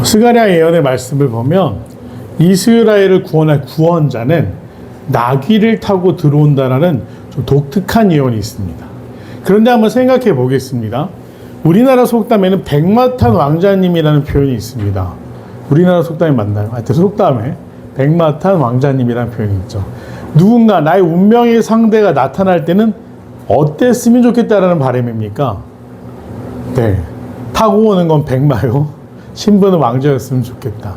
스가랴 예언의 말씀을 보면 이스라엘을 구원할 구원자는 나귀를 타고 들어온다라는 좀 독특한 예언이 있습니다. 그런데 한번 생각해 보겠습니다. 우리나라 속담에는 백마탄 왕자님이라는 표현이 있습니다. 우리나라 속담이 맞나요? 하여튼 속담에 백마탄 왕자님이라는 표현이 있죠. 누군가 나의 운명의 상대가 나타날 때는 어땠으면 좋겠다라는 바람입니까? 네, 타고 오는 건 백마요, 신부는 왕자였으면 좋겠다.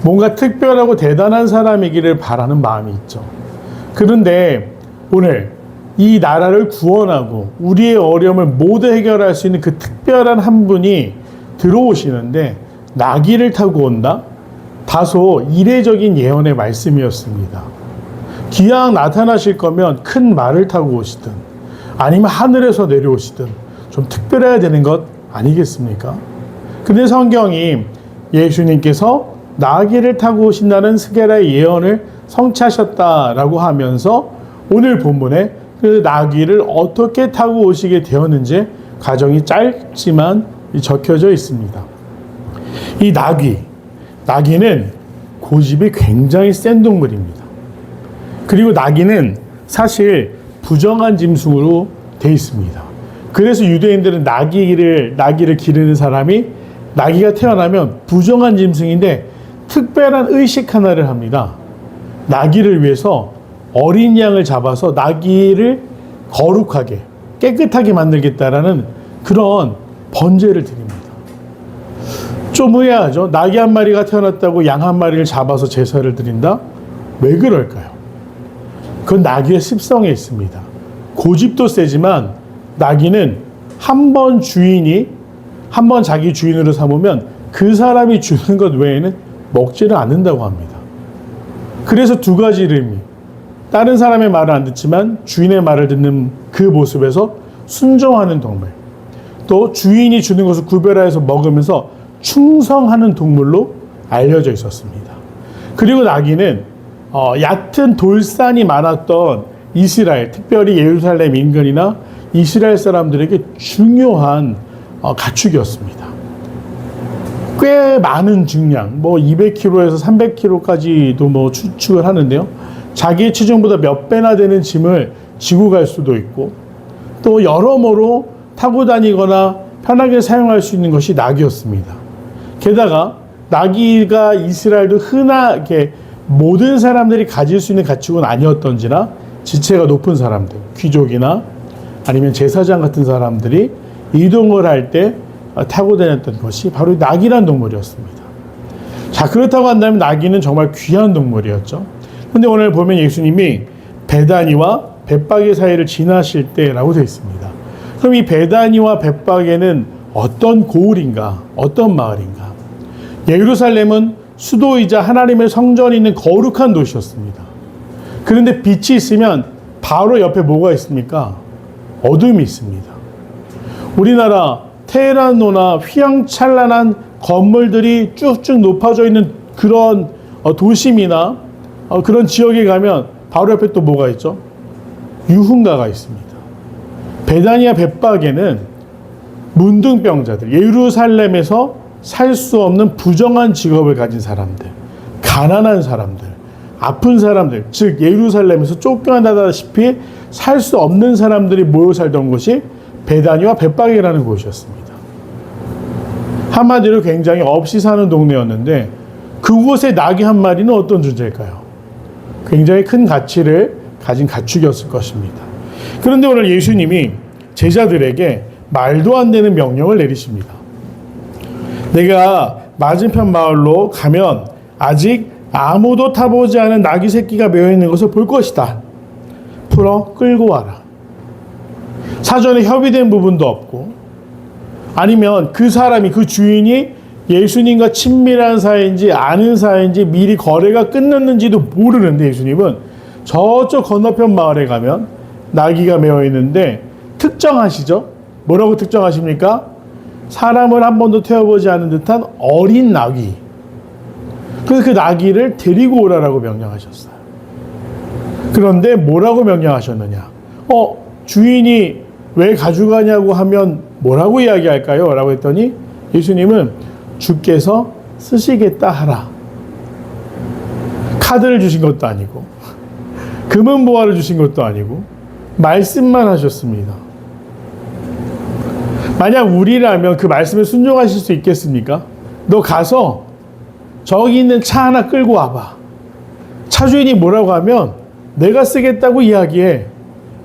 뭔가 특별하고 대단한 사람이기를 바라는 마음이 있죠. 그런데 오늘 이 나라를 구원하고 우리의 어려움을 모두 해결할 수 있는 그 특별한 한 분이 들어오시는데 나귀를 타고 온다? 다소 이례적인 예언의 말씀이었습니다. 기왕 나타나실 거면 큰 말을 타고 오시든 아니면 하늘에서 내려오시든 좀 특별해야 되는 것 아니겠습니까? 근데 성경이 예수님께서 나귀를 타고 오신다는 스가랴의 예언을 성취하셨다라고 하면서 오늘 본문에 그 나귀를 어떻게 타고 오시게 되었는지 과정이 짧지만 적혀져 있습니다. 이 나귀는 고집이 굉장히 센 동물입니다. 그리고 나귀는 사실 부정한 짐승으로 되어 있습니다. 그래서 유대인들은 나귀를 기르는 사람이 나귀가 태어나면 부정한 짐승인데 특별한 의식 하나를 합니다. 나귀를 위해서 어린 양을 잡아서 나귀를 거룩하게 깨끗하게 만들겠다라는 그런 번제를 드립니다. 좀 의아하죠? 나귀 한 마리가 태어났다고 양 한 마리를 잡아서 제사를 드린다? 왜 그럴까요? 그건 나귀의 습성에 있습니다. 고집도 세지만 나귀는 한 번 자기 주인으로 삼으면 그 사람이 주는 것 외에는 먹지를 않는다고 합니다. 그래서 두 가지 이름이, 다른 사람의 말을 안 듣지만 주인의 말을 듣는 그 모습에서 순종하는 동물, 또 주인이 주는 것을 구별하여서 먹으면서 충성하는 동물로 알려져 있었습니다. 그리고 나귀는 얕은 돌산이 많았던 이스라엘, 특별히 예루살렘 인근이나 이스라엘 사람들에게 중요한 가축이었습니다. 꽤 많은 중량, 200kg에서 300kg까지도 추측을 하는데요. 자기의 체중보다 몇 배나 되는 짐을 지고 갈 수도 있고, 또 여러모로 타고 다니거나 편하게 사용할 수 있는 것이 나귀였습니다. 게다가 나귀가 이스라엘도 흔하게 모든 사람들이 가질 수 있는 가축은 아니었던지나 지체가 높은 사람들, 귀족이나 아니면 제사장 같은 사람들이 이동을 할 때 타고 다녔던 것이 바로 나귀란 동물이었습니다. 자, 그렇다고 한다면 나귀는 정말 귀한 동물이었죠. 근데 오늘 보면 예수님이 베다니와 벳바게 사이를 지나실 때라고 되어 있습니다. 그럼 이 베다니와 벳바게는 어떤 고을인가? 어떤 마을인가? 예루살렘은 수도이자 하나님의 성전이 있는 거룩한 도시였습니다. 그런데 빛이 있으면 바로 옆에 뭐가 있습니까? 어둠이 있습니다. 우리나라 테헤란노나 휘황찬란한 건물들이 쭉쭉 높아져 있는 그런 도심이나 그런 지역에 가면 바로 옆에 또 뭐가 있죠? 유흥가가 있습니다. 베다니아 벳바게는 문둥병자들, 예루살렘에서 살 수 없는 부정한 직업을 가진 사람들, 가난한 사람들, 아픈 사람들, 즉 예루살렘에서 쫓겨나다시피 살 수 없는 사람들이 모여 살던 곳이 베다니와 벳바게라는 곳이었습니다. 한마디로 굉장히 없이 사는 동네였는데 그곳의 나귀 한 마리는 어떤 존재일까요? 굉장히 큰 가치를 가진 가축이었을 것입니다. 그런데 오늘 예수님이 제자들에게 말도 안 되는 명령을 내리십니다. 내가 맞은편 마을로 가면 아직 아무도 타보지 않은 나귀 새끼가 매여 있는 것을 볼 것이다. 풀어 끌고 와라. 사전에 협의된 부분도 없고, 아니면 그 사람이, 그 주인이 예수님과 친밀한 사이인지 아는 사이인지 미리 거래가 끝났는지도 모르는데 예수님은 저쪽 건너편 마을에 가면 나귀가 매여 있는데 특정하시죠? 뭐라고 특정하십니까? 사람을 한 번도 태워보지 않은 듯한 어린 나귀. 그래서 그 나귀를 데리고 오라라고 명령하셨어요. 그런데 뭐라고 명령하셨느냐? 주인이 왜 가져가냐고 하면 뭐라고 이야기할까요? 라고 했더니 예수님은 주께서 쓰시겠다 하라. 카드를 주신 것도 아니고 금은 보화를 주신 것도 아니고 말씀만 하셨습니다. 만약 우리라면 그 말씀에 순종하실 수 있겠습니까? 너 가서 저기 있는 차 하나 끌고 와봐. 차 주인이 뭐라고 하면 내가 쓰겠다고 이야기해.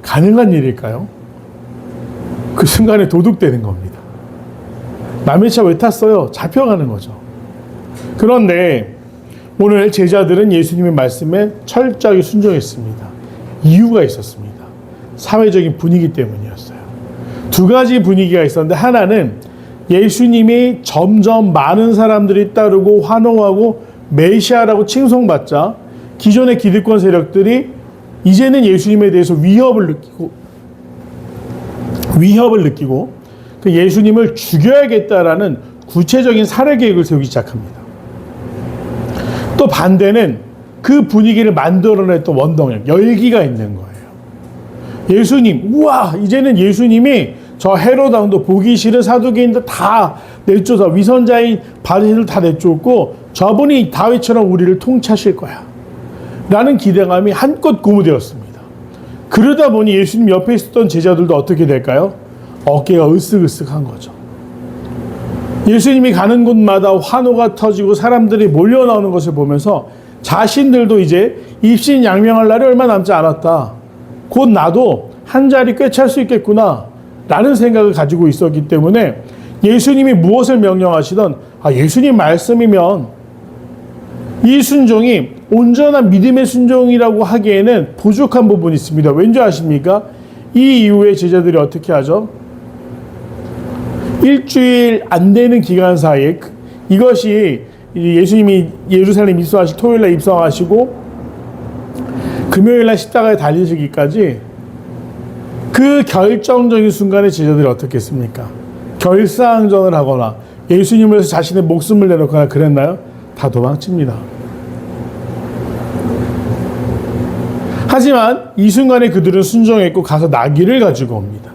가능한 일일까요? 그 순간에 도둑되는 겁니다. 남의 차 왜 탔어요? 잡혀가는 거죠. 그런데 오늘 제자들은 예수님의 말씀에 철저하게 순종했습니다. 이유가 있었습니다. 사회적인 분위기 때문이었어요. 두 가지 분위기가 있었는데, 하나는 예수님이 점점 많은 사람들이 따르고 환호하고 메시아라고 칭송받자 기존의 기득권 세력들이 이제는 예수님에 대해서 위협을 느끼고 그 예수님을 죽여야겠다라는 구체적인 살해 계획을 세우기 시작합니다. 또 반대는 그 분위기를 만들어냈던 원동력, 열기가 있는 거예요. 예수님, 우와, 이제는 예수님이 저 헤롯 왕도 보기 싫은 사두개인들 다 내쫓아, 위선자인 바리새인들 다 내쫓고 저분이 다윗처럼 우리를 통치하실 거야 라는 기대감이 한껏 고무되었습니다. 그러다 보니 예수님 옆에 있었던 제자들도 어떻게 될까요? 어깨가 으쓱으쓱한 거죠. 예수님이 가는 곳마다 환호가 터지고 사람들이 몰려나오는 것을 보면서 자신들도 이제 입신양명할 날이 얼마 남지 않았다. 곧 나도 한 자리 꿰찰 수 있겠구나 라는 생각을 가지고 있었기 때문에 예수님이 무엇을 명령하시던 예수님 말씀이면 이 순종이 온전한 믿음의 순종이라고 하기에는 부족한 부분이 있습니다. 왠지 아십니까? 이 이후에 제자들이 어떻게 하죠? 일주일 안 되는 기간 사이에 이것이 예수님이 예루살렘 입성하시고 토요일날 입성하시고 금요일날 십자가에 달리시기까지 그 결정적인 순간에 제자들이 어떻게 했습니까? 결사항전을 하거나 예수님을 위해서 자신의 목숨을 내놓거나 그랬나요? 다 도망칩니다. 하지만 이 순간에 그들은 순종했고 가서 나귀를 가지고 옵니다.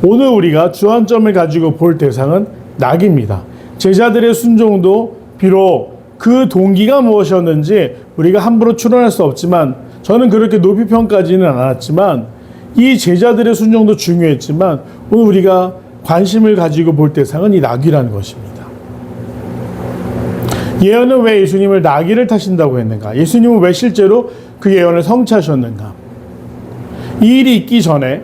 오늘 우리가 주안점을 가지고 볼 대상은 나귀입니다. 제자들의 순종도 비록 그 동기가 무엇이었는지 우리가 함부로 추론할 수 없지만, 저는 그렇게 높이 평가하지는 않았지만 이 제자들의 순종도 중요했지만 오늘 우리가 관심을 가지고 볼 대상은 이 나귀라는 것입니다. 예언은 왜 예수님을 나귀를 타신다고 했는가? 예수님은 왜 실제로 그 예언을 성취하셨는가? 이 일이 있기 전에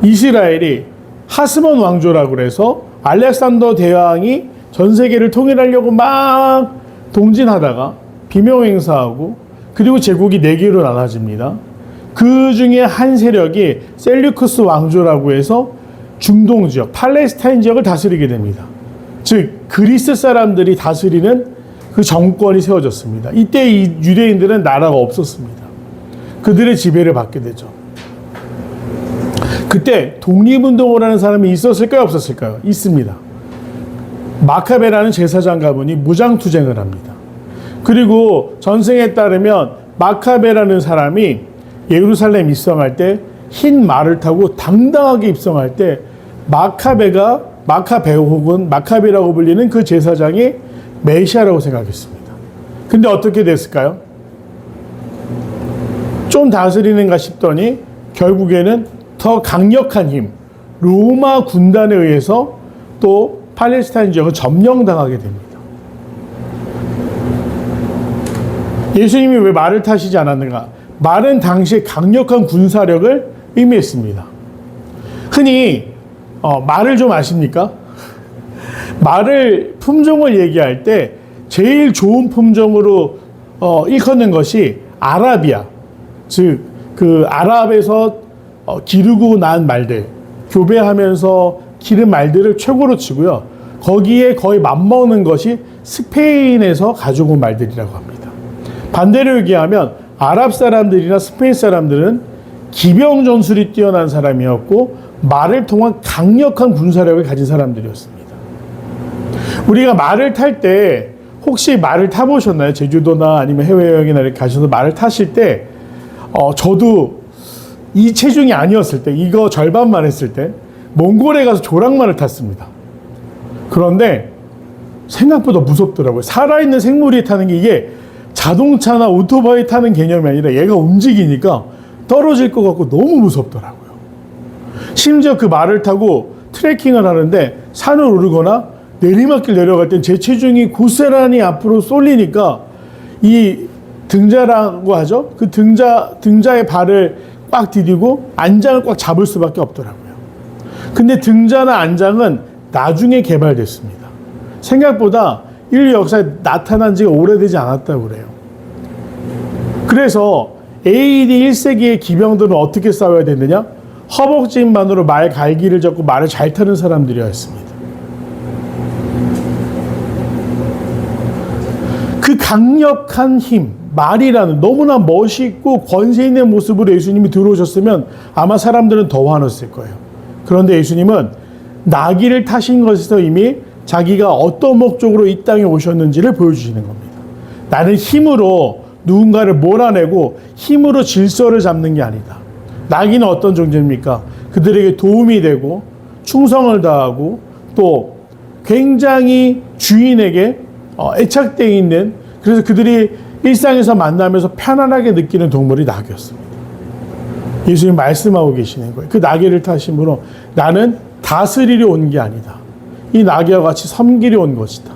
이스라엘이 하스몬 왕조라고 해서 알렉산더 대왕이 전 세계를 통일하려고 막 동진하다가 비명행사하고 그리고 제국이 4개로 나눠집니다. 그 중에 한 세력이 셀류쿠스 왕조라고 해서 중동 지역, 팔레스타인 지역을 다스리게 됩니다. 즉 그리스 사람들이 다스리는 그 정권이 세워졌습니다. 이때 이 유대인들은 나라가 없었습니다. 그들의 지배를 받게 되죠. 그때 독립운동을 하는 사람이 있었을까요? 없었을까요? 있습니다. 마카베라는 제사장 가문이 무장투쟁을 합니다. 그리고 전승에 따르면 마카베라는 사람이 예루살렘 입성할 때 흰 말을 타고 당당하게 입성할 때 마카베 혹은 마카베라고 불리는 그 제사장이 메시아라고 생각했습니다. 근데 어떻게 됐을까요? 좀 다스리는가 싶더니 결국에는 더 강력한 힘, 로마 군단에 의해서 또 팔레스타인 지역을 점령당하게 됩니다. 예수님이 왜 말을 타시지 않았는가? 말은 당시 강력한 군사력을 의미했습니다. 흔히 말을 좀 아십니까? 말을 품종을 얘기할 때 제일 좋은 품종으로 일컫는 것이 아라비아, 즉 그 아랍에서 기르고 난 말들, 교배하면서 기른 말들을 최고로 치고요. 거기에 거의 맞먹는 것이 스페인에서 가져온 말들이라고 합니다. 반대로 얘기하면 아랍 사람들이나 스페인 사람들은 기병 전술이 뛰어난 사람이었고 말을 통한 강력한 군사력을 가진 사람들이었습니다. 우리가 말을 탈 때 혹시 말을 타보셨나요? 제주도나 아니면 해외여행이나 이렇게 가셔서 말을 타실 때 저도 이 체중이 아니었을 때, 이거 절반만 했을 때 몽골에 가서 조랑말을 탔습니다. 그런데 생각보다 무섭더라고요. 살아있는 생물이 타는 게 이게 자동차나 오토바이 타는 개념이 아니라 얘가 움직이니까 떨어질 것 같고 너무 무섭더라고요. 심지어 그 말을 타고 트레킹을 하는데 산을 오르거나 내리막길 내려갈 땐 제 체중이 고스란히 앞으로 쏠리니까 이 등자라고 하죠. 그 등자의 발을 꽉 디디고 안장을 꽉 잡을 수밖에 없더라고요. 근데 등자나 안장은 나중에 개발됐습니다. 생각보다 인류 역사에 나타난 지가 오래되지 않았다고 그래요. 그래서 AD 1세기의 기병들은 어떻게 싸워야 되느냐? 허벅지만으로 말 갈기를 잡고 말을 잘 타는 사람들이었습니다. 그 강력한 힘, 말이라는 너무나 멋있고 권세 있는 모습으로 예수님이 들어오셨으면 아마 사람들은 더 화났을 거예요. 그런데 예수님은 나귀를 타신 것에서 이미 자기가 어떤 목적으로 이 땅에 오셨는지를 보여주시는 겁니다. 나는 힘으로 누군가를 몰아내고 힘으로 질서를 잡는 게 아니다. 나귀는 어떤 존재입니까? 그들에게 도움이 되고 충성을 다하고 또 굉장히 주인에게 애착되어 있는, 그래서 그들이 일상에서 만나면서 편안하게 느끼는 동물이 나귀였습니다. 예수님 말씀하고 계시는 거예요. 그 나귀를 타심으로 나는 다스리려 온 게 아니다. 이 나귀와 같이 섬기려 온 것이다.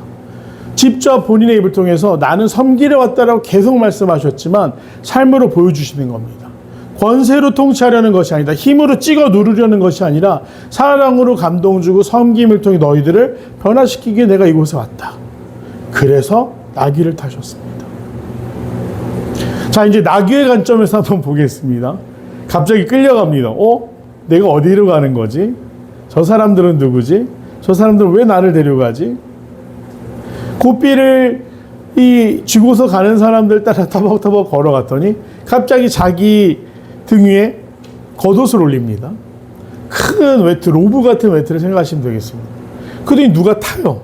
직접 본인의 입을 통해서 나는 섬기려 왔다라고 계속 말씀하셨지만 삶으로 보여주시는 겁니다. 권세로 통치하려는 것이 아니다. 힘으로 찍어 누르려는 것이 아니라 사랑으로 감동 주고 섬김을 통해 너희들을 변화시키기에 내가 이곳에 왔다. 그래서 나귀를 타셨습니다. 자, 이제 나귀의 관점에서 한번 보겠습니다. 갑자기 끌려갑니다. 내가 어디로 가는 거지? 저 사람들은 누구지? 저 사람들은 왜 나를 데려가지? 고삐를 쥐고서 가는 사람들 따라 터벅터벅 걸어갔더니 갑자기 자기 등 위에 겉옷을 올립니다. 큰 외투, 로브 같은 외투를 생각하시면 되겠습니다. 그러더니 누가 타요.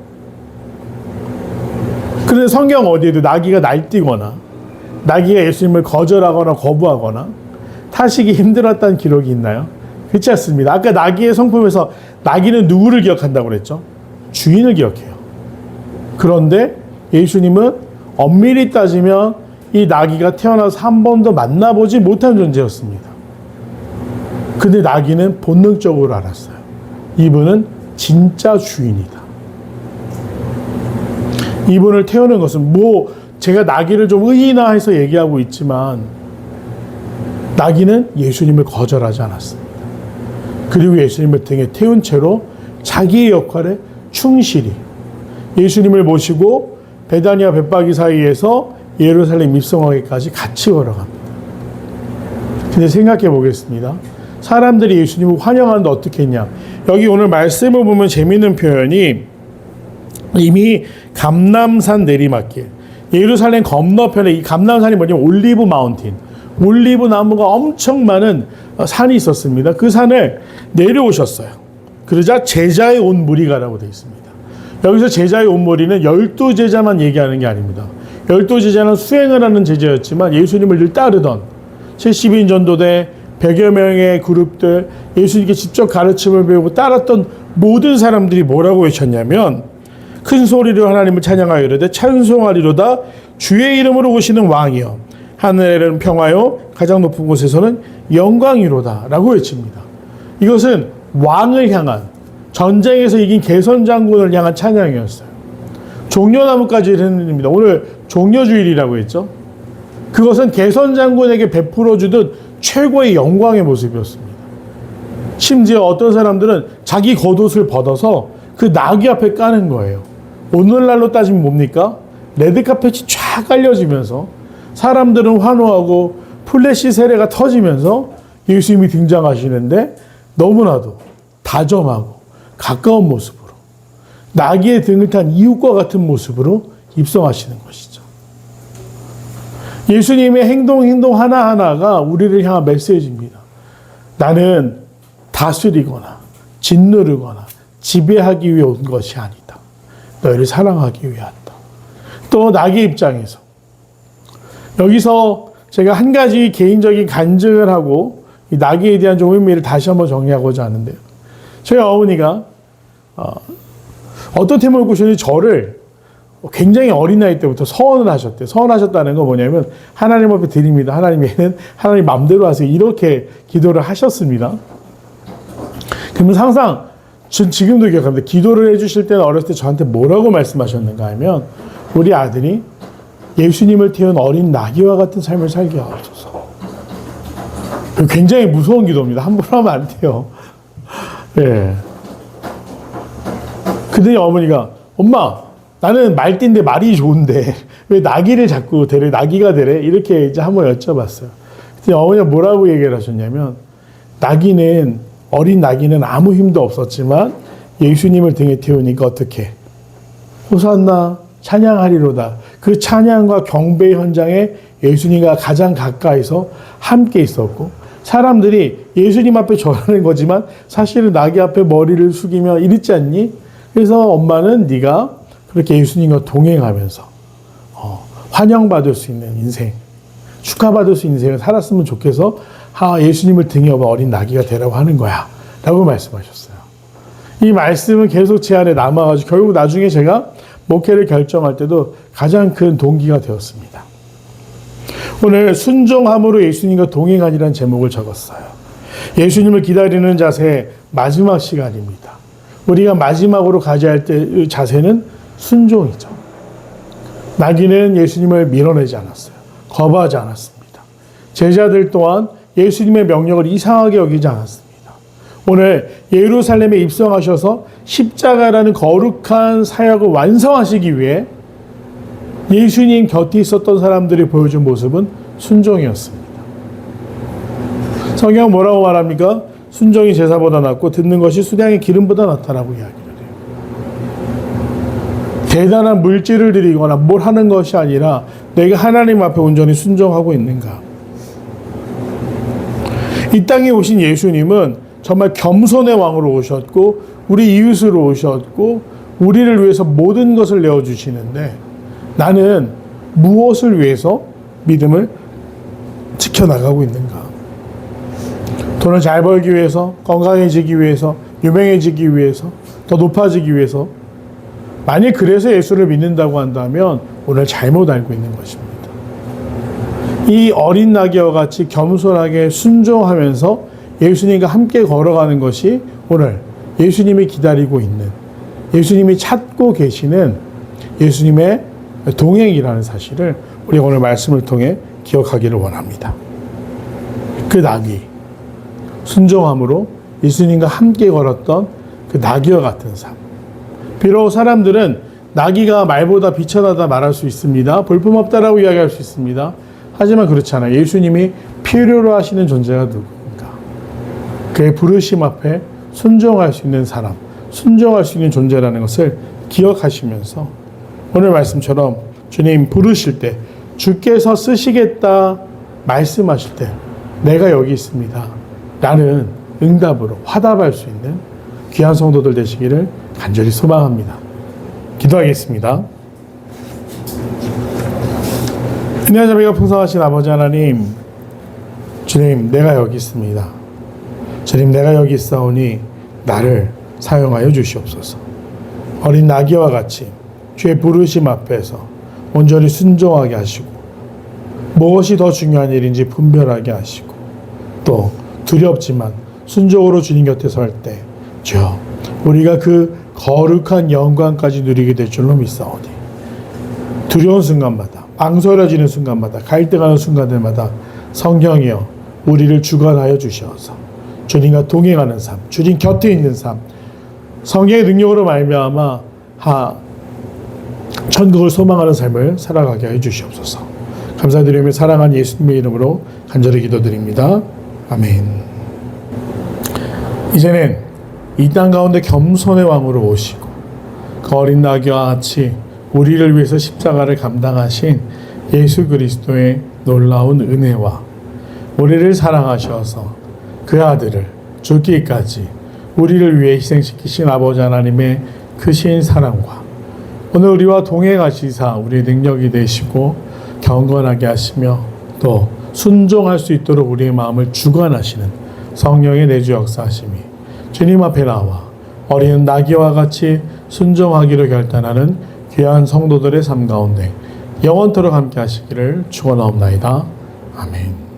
그런데 성경 어디에도 나귀가 날뛰거나 나귀가 예수님을 거절하거나 거부하거나 타시기 힘들었다는 기록이 있나요? 그렇지 않습니다. 아까 나귀의 성품에서 나귀는 누구를 기억한다고 그랬죠? 주인을 기억해요. 그런데 예수님은 엄밀히 따지면 이 나귀가 태어나서 한 번도 만나보지 못한 존재였습니다. 근데 나귀는 본능적으로 알았어요. 이분은 진짜 주인이다. 이분을 태우는 것은 제가 나귀를 좀 의인화해서 얘기하고 있지만 나귀는 예수님을 거절하지 않았습니다. 그리고 예수님을 등에 태운 채로 자기의 역할에 충실히 예수님을 모시고 베다니아 벳바기 사이에서 예루살렘 입성하기까지 같이 걸어갑니다. 근데 생각해 보겠습니다. 사람들이 예수님을 환영하는데 어떻게 했냐? 여기 오늘 말씀을 보면 재미있는 표현이 이미 감람산 내리막길, 예루살렘 건너편에 이 감람산이 뭐냐면 올리브 마운틴, 올리브 나무가 엄청 많은 산이 있었습니다. 그 산을 내려오셨어요. 그러자 제자의 온 무리가라고 되어 있습니다. 여기서 제자의 온 무리는 12제자만 얘기하는 게 아닙니다. 12제자는 수행을 하는 제자였지만 예수님을 늘 따르던 70인 전도대 100여 명의 그룹들, 예수님께 직접 가르침을 배우고 따랐던 모든 사람들이 뭐라고 외쳤냐면 큰 소리로 하나님을 찬양하여 이르되 찬송하리로다 주의 이름으로 오시는 왕이여 하늘에는 평화요 가장 높은 곳에서는 영광이로다 라고 외칩니다. 이것은 왕을 향한, 전쟁에서 이긴 개선 장군을 향한 찬양이었어요. 종려나무까지 했습니다. 오늘 종려주일이라고 했죠. 그것은 개선 장군에게 베풀어 주던 최고의 영광의 모습이었습니다. 심지어 어떤 사람들은 자기 겉옷을 벗어서 그 나귀 앞에 까는 거예요. 오늘날로 따지면 뭡니까? 레드카펫이 쫙 깔려지면서 사람들은 환호하고 플래시 세례가 터지면서 예수님이 등장하시는데 너무나도 다정하고 가까운 모습으로 나귀의 등을 탄 이웃과 같은 모습으로 입성하시는 것이죠. 예수님의 행동 하나하나가 우리를 향한 메시지입니다. 나는 다스리거나 짓누르거나 지배하기 위해 온 것이 아니다. 너희를 사랑하기 위해 왔다. 또 나귀 입장에서 여기서 제가 한 가지 개인적인 간증을 하고 이 나귀에 대한 좀 의미를 다시 한번 정리하고자 하는데요. 저희 어머니가 어떤 팀을 꾸시니 저를 굉장히 어린 나이 때부터 서원을 하셨대요. 서원하셨다는 건 뭐냐면 하나님 앞에 드립니다. 하나님에는 하나님 마음대로 하세요. 이렇게 기도를 하셨습니다. 그러면 항상 전 지금도 기억합니다. 기도를 해주실 때는 어렸을 때 저한테 뭐라고 말씀하셨는가 하면 우리 아들이 예수님을 태운 어린 나귀와 같은 삶을 살게 하옵소서. 굉장히 무서운 기도입니다. 함부로 하면 안 돼요. 예. 그랬더니 어머니가 엄마 나는 말띠인데 말이 좋은데 왜 나귀를 자꾸 데려 나귀가 되래? 이렇게 이제 한번 여쭤봤어요. 그랬더니 어머니가 뭐라고 얘기를 하셨냐면 어린 나귀는 아무 힘도 없었지만 예수님을 등에 태우니까 어떻게 호산나 찬양하리로다. 그 찬양과 경배 현장에 예수님과 가장 가까이서 함께 있었고 사람들이 예수님 앞에 절하는 거지만 사실은 나귀 앞에 머리를 숙이며 이랬지 않니? 그래서 엄마는 네가 그렇게 예수님과 동행하면서 환영받을 수 있는 인생, 축하받을 수 있는 인생을 살았으면 좋겠어 예수님을 등에 업은 어린 나귀가 되라고 하는 거야 라고 말씀하셨어요. 이 말씀은 계속 제 안에 남아가지고 결국 나중에 제가 목회를 결정할 때도 가장 큰 동기가 되었습니다. 오늘 순종함으로 예수님과 동행하니라는 제목을 적었어요. 예수님을 기다리는 자세의 마지막 시간입니다. 우리가 마지막으로 가져야 할 때 자세는 순종이죠. 나귀는 예수님을 밀어내지 않았어요. 거부하지 않았습니다. 제자들 또한 예수님의 명령을 이상하게 여기지 않았습니다. 오늘 예루살렘에 입성하셔서 십자가라는 거룩한 사역을 완성하시기 위해 예수님 곁에 있었던 사람들이 보여준 모습은 순종이었습니다. 성경은 뭐라고 말합니까? 순종이 제사보다 낫고 듣는 것이 수량의 기름보다 낫다라고 이야기를 해요. 대단한 물질을 드리거나 뭘 하는 것이 아니라 내가 하나님 앞에 온전히 순종하고 있는가. 이 땅에 오신 예수님은 정말 겸손의 왕으로 오셨고 우리 이웃으로 오셨고 우리를 위해서 모든 것을 내어주시는데 나는 무엇을 위해서 믿음을 지켜나가고 있는가? 돈을 잘 벌기 위해서, 건강해지기 위해서, 유명해지기 위해서, 더 높아지기 위해서. 만일 그래서 예수를 믿는다고 한다면 오늘 잘못 알고 있는 것입니다. 이 어린 나귀와 같이 겸손하게 순종하면서 예수님과 함께 걸어가는 것이 오늘 예수님이 기다리고 있는, 예수님이 찾고 계시는 예수님의 동행이라는 사실을 우리가 오늘 말씀을 통해 기억하기를 원합니다. 그 나귀, 순종함으로 예수님과 함께 걸었던 그 나귀와 같은 삶. 비록 사람들은 나귀가 말보다 비천하다 말할 수 있습니다. 볼품없다라고 이야기할 수 있습니다. 하지만 그렇지 않아요. 예수님이 필요로 하시는 존재가 누구인가? 그의 부르심 앞에 순종할 수 있는 사람, 순종할 수 있는 존재라는 것을 기억하시면서 오늘 말씀처럼 주님 부르실 때 주께서 쓰시겠다 말씀하실 때 내가 여기 있습니다 라는 응답으로 화답할 수 있는 귀한 성도들 되시기를 간절히 소망합니다. 기도하겠습니다. 은혜와 자비가 풍성하신 아버지 하나님, 주님 내가 여기 있습니다. 주님 내가 여기 있사오니 나를 사용하여 주시옵소서. 어린 나귀와 같이 주의 부르심 앞에서 온전히 순종하게 하시고 무엇이 더 중요한 일인지 분별하게 하시고 또 두렵지만 순종으로 주님 곁에 설 때 주여 우리가 그 거룩한 영광까지 누리게 될 줄로 믿사오니 두려운 순간마다 망설여지는 순간마다 갈등하는 순간들마다 성령이여 우리를 주관하여 주시어서 주님과 동행하는 삶, 주님 곁에 있는 삶, 성령의 능력으로 말미암아 천국을 소망하는 삶을 살아가게 하여 주시옵소서. 감사드리며 사랑하는 예수님의 이름으로 간절히 기도드립니다. 아멘. 이제는 이 땅 가운데 겸손의 왕으로 오시고 그 어린 나귀와 같이 우리를 위해서 십자가를 감당하신 예수 그리스도의 놀라운 은혜와 우리를 사랑하셔서 그 아들을 죽기까지 우리를 위해 희생시키신 아버지 하나님의 크신 사랑과 오늘 우리와 동행하시사 우리의 능력이 되시고 경건하게 하시며 또 순종할 수 있도록 우리의 마음을 주관하시는 성령의 내주 역사하심이 주님 앞에 나와 어린 나귀와 같이 순종하기로 결단하는 귀한 성도들의 삶 가운데 영원토록 함께 하시기를 축원하옵나이다. 아멘.